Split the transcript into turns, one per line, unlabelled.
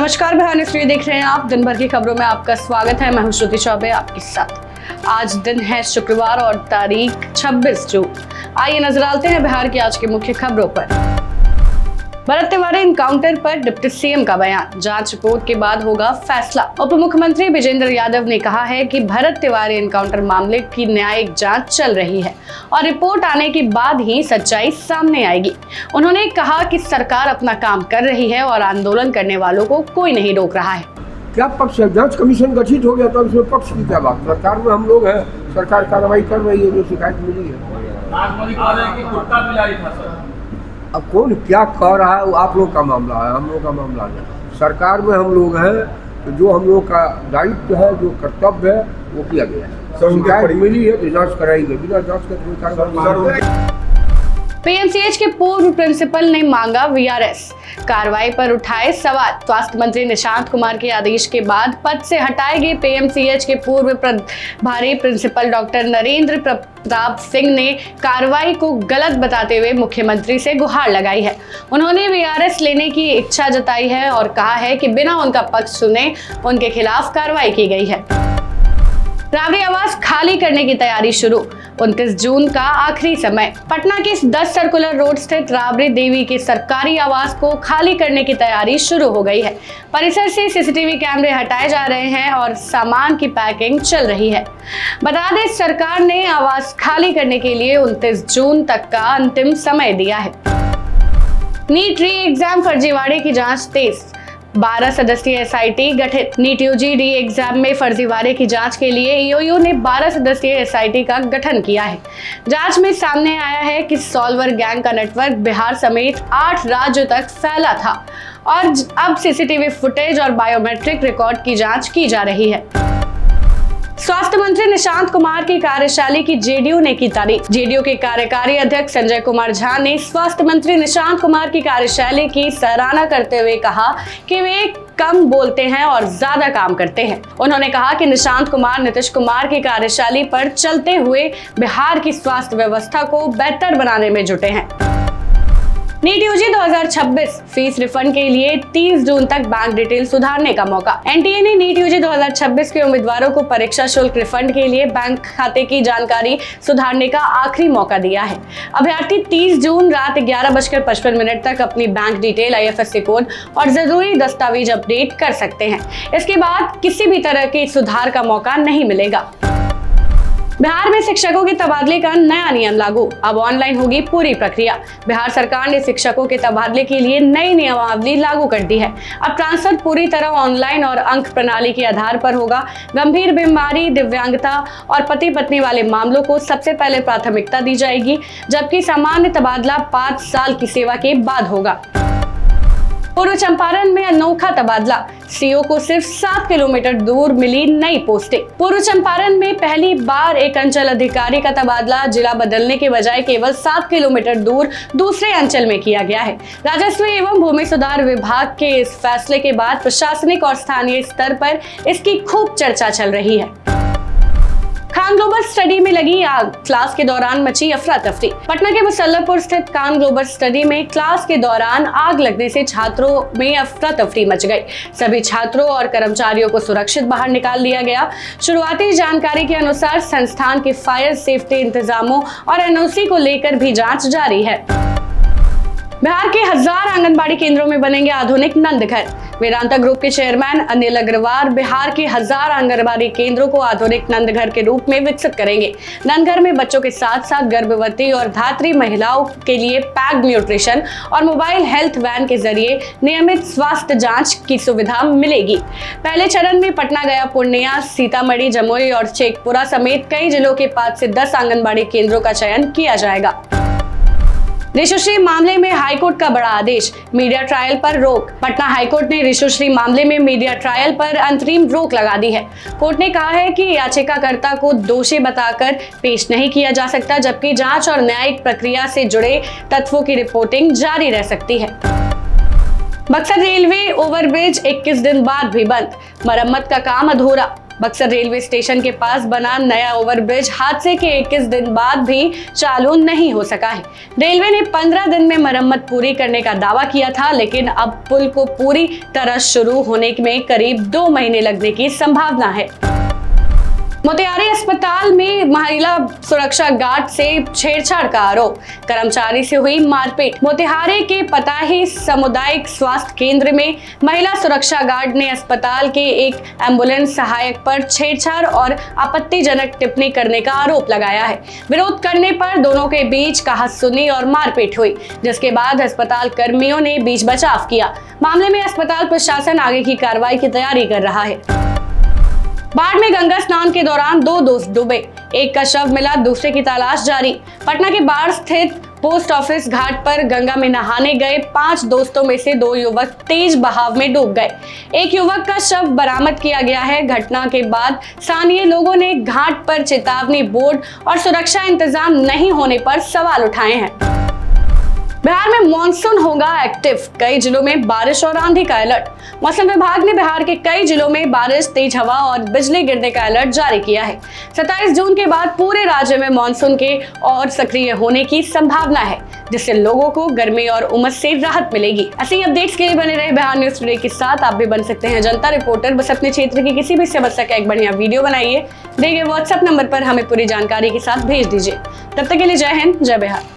नमस्कार, बिहार न्यूज़ देख रहे हैं आप। दिन भर की खबरों में आपका स्वागत है। मैं हूं श्रुति चौबे आपके साथ। आज दिन है शुक्रवार और तारीख 26 जून। आइए नजर डालते हैं बिहार की आज की मुख्य खबरों पर। भरत तिवारी एनकाउंटर पर डिप्टी सीएम का बयान, जांच रिपोर्ट के बाद होगा फैसला। उप मुख्यमंत्री विजेंद्र यादव ने कहा है कि भरत तिवारी एनकाउंटर मामले की न्यायिक जांच चल रही है और रिपोर्ट आने के बाद ही सच्चाई सामने आएगी। उन्होंने कहा कि सरकार अपना काम कर रही है और आंदोलन करने वालों को कोई नहीं रोक रहा है।
क्या पक्ष है? जांच कमीशन गठित हो गया तो इसमें पक्ष की क्या बात? सरकार में हम लोग हैं, सरकार कार्रवाई कर रही है, जो शिकायत मिली है। अब कौन क्या कह रहा है वो आप लोग का मामला है, हम लोग का मामला नहीं। सरकार में हम लोग हैं तो जो हम लोग का दायित्व है, जो कर्तव्य है वो किया गया है। शिकायत मिली है तो जांच कराई गई, बिना जांच के कोई कार्रवाई।
पीएमसीएच के पूर्व प्रिंसिपल ने मांगा वीआरएस, कार्रवाई पर उठाए सवाल। स्वास्थ्य मंत्री निशांत कुमार के आदेश के बाद पद से हटाए गए पीएमसीएच के पूर्व प्रभारी प्रिंसिपल डॉक्टर नरेंद्र प्रताप सिंह ने कार्रवाई को गलत बताते हुए मुख्यमंत्री से गुहार लगाई है। उन्होंने वीआरएस लेने की इच्छा जताई है और कहा है कि बिना उनका पक्ष सुने उनके खिलाफ कार्रवाई की गई है। राबड़ी आवास खाली करने की तैयारी शुरू, 29 जून का आखिरी समय। पटना के 10 सर्कुलर रोड स्थित राबड़ी देवी के सरकारी आवास को खाली करने की तैयारी शुरू हो गई है। परिसर से सीसीटीवी कैमरे हटाए जा रहे हैं और सामान की पैकिंग चल रही है। बता दें, सरकार ने आवास खाली करने के लिए 29 जून तक का अंतिम समय दिया है। नीट री एग्जाम फर्जीवाड़े की जांच तेज, 12 सदस्यीय एसआईटी गठित। नीट यूजी री एग्जाम में फर्जीवाड़े की जांच के लिए ईओयू ने 12 सदस्यीय एसआईटी का गठन किया है। जांच में सामने आया है कि सॉल्वर गैंग का नेटवर्क बिहार समेत 8 राज्यों तक फैला था और अब सीसीटीवी फुटेज और बायोमेट्रिक रिकॉर्ड की जांच की जा रही है। स्वास्थ्य मंत्री निशांत कुमार की कार्यशैली की जेडीयू ने की तारीफ। जेडीयू के कार्यकारी अध्यक्ष संजय कुमार झा ने स्वास्थ्य मंत्री निशांत कुमार की कार्यशैली की सराहना करते हुए कहा कि वे कम बोलते हैं और ज्यादा काम करते हैं। उन्होंने कहा कि निशांत कुमार नीतीश कुमार की कार्यशैली पर चलते हुए बिहार की स्वास्थ्य व्यवस्था को बेहतर बनाने में जुटे हैं। नीट यूजी 2026 फीस रिफंड के लिए 30 जून तक बैंक डिटेल सुधारने का मौका। एनटीए ने नीट यूजी 2026 के उम्मीदवारों को परीक्षा शुल्क रिफंड के लिए बैंक खाते की जानकारी सुधारने का आखिरी मौका दिया है। अभ्यर्थी 30 जून रात 11:55 तक अपनी बैंक डिटेल, आईएफएससी कोड और जरूरी दस्तावेज अपडेट कर सकते हैं। इसके बाद किसी भी तरह के सुधार का मौका नहीं मिलेगा। बिहार में शिक्षकों के तबादले का नया नियम लागू, अब ऑनलाइन होगी पूरी प्रक्रिया। बिहार सरकार ने शिक्षकों के तबादले के लिए नई नियमावली लागू कर दी है। अब ट्रांसफर पूरी तरह ऑनलाइन और अंक प्रणाली के आधार पर होगा। गंभीर बीमारी, दिव्यांगता और पति पत्नी वाले मामलों को सबसे पहले प्राथमिकता दी जाएगी, जबकि सामान्य तबादला 5 साल की सेवा के बाद होगा। पूर्व चंपारण में अनोखा तबादला, सीओ को सिर्फ 7 किलोमीटर दूर मिली नई पोस्टिंग। पूर्व चंपारण में पहली बार एक अंचल अधिकारी का तबादला जिला बदलने के बजाय केवल 7 किलोमीटर दूर दूसरे अंचल में किया गया है। राजस्व एवं भूमि सुधार विभाग के इस फैसले के बाद प्रशासनिक और स्थानीय स्तर पर इसकी खूब चर्चा चल रही है। खान ग्लोबल स्टडी में लगी आग, क्लास के दौरान मची अफरा तफरी। पटना के मुसल्लरपुर स्थित खान ग्लोबल स्टडी में क्लास के दौरान आग लगने से छात्रों में अफरा तफरी मच गई। सभी छात्रों और कर्मचारियों को सुरक्षित बाहर निकाल लिया गया। शुरुआती जानकारी के अनुसार संस्थान के फायर सेफ्टी इंतजामों और एनओसी को लेकर भी जांच जारी है। बिहार के 1000 आंगनबाड़ी केंद्रों में बनेंगे आधुनिक नंद घर। वेदांता ग्रुप के चेयरमैन अनिल अग्रवाल बिहार के 1000 आंगनबाड़ी केंद्रों को आधुनिक नंद घर के रूप में विकसित करेंगे। नंद घर में बच्चों के साथ साथ गर्भवती और धात्री महिलाओं के लिए पैक्ड न्यूट्रिशन और मोबाइल हेल्थ वैन के जरिए नियमित स्वास्थ्य जांच की सुविधा मिलेगी। पहले चरण में पटना, गया, पूर्णिया, सीतामढ़ी, जमुई और शेखपुरा समेत कई जिलों के 5 से 10 आंगनबाड़ी केंद्रों का चयन किया जाएगा। ऋषुश्री मामले में हाईकोर्ट का बड़ा आदेश, मीडिया ट्रायल पर रोक। पटना हाईकोर्ट ने ऋषुश्री मामले में मीडिया ट्रायल पर अंतरिम रोक लगा दी है। कोर्ट ने कहा है कि याचिकाकर्ता को दोषी बताकर पेश नहीं किया जा सकता, जबकि जांच और न्यायिक प्रक्रिया से जुड़े तत्वों की रिपोर्टिंग जारी रह सकती है। बक्सर रेलवे ओवरब्रिज 21 दिन बाद भी बंद, मरम्मत का काम अधूरा। बक्सर रेलवे स्टेशन के पास बना नया ओवरब्रिज हादसे के 21 दिन बाद भी चालू नहीं हो सका है। रेलवे ने 15 दिन में मरम्मत पूरी करने का दावा किया था, लेकिन अब पुल को पूरी तरह शुरू होने में करीब 2 महीने लगने की संभावना है। मोतिहारी अस्पताल में महिला सुरक्षा गार्ड से छेड़छाड़ का आरोप, कर्मचारी से हुई मारपीट। मोतिहारी के पताही सामुदायिक स्वास्थ्य केंद्र में महिला सुरक्षा गार्ड ने अस्पताल के एक एम्बुलेंस सहायक पर छेड़छाड़ और आपत्तिजनक टिप्पणी करने का आरोप लगाया है। विरोध करने पर दोनों के बीच कहासुनी और मारपीट हुई, जिसके बाद अस्पताल कर्मियों ने बीच बचाव किया। मामले में अस्पताल प्रशासन आगे की कार्रवाई की तैयारी कर रहा है। बाढ़ में गंगा स्नान के दौरान 2 दोस्त डूबे, एक का शव मिला, दूसरे की तलाश जारी। पटना के बाढ़ स्थित पोस्ट ऑफिस घाट पर गंगा में नहाने गए 5 दोस्तों में से 2 युवक तेज बहाव में डूब गए। एक युवक का शव बरामद किया गया है। घटना के बाद स्थानीय लोगों ने घाट पर चेतावनी बोर्ड और सुरक्षा इंतजाम नहीं होने पर सवाल उठाए हैं। बिहार में मॉनसून होगा एक्टिव, कई जिलों में बारिश और आंधी का अलर्ट। मौसम विभाग ने बिहार के कई जिलों में बारिश, तेज हवा और बिजली गिरने का अलर्ट जारी किया है। 27 जून के बाद पूरे राज्य में मॉनसून के और सक्रिय होने की संभावना है, जिससे लोगों को गर्मी और उमस से राहत मिलेगी। ऐसे ही अपडेट्स के लिए बने रहे बिहार न्यूज टुडे के साथ। आप भी बन सकते हैं जनता रिपोर्टर। बस अपने क्षेत्र की किसी भी समस्या का एक बढ़िया वीडियो बनाइए, दिए गए व्हाट्सएप नंबर पर हमें पूरी जानकारी के साथ भेज दीजिए। तब तक के लिए जय हिंद, जय बिहार।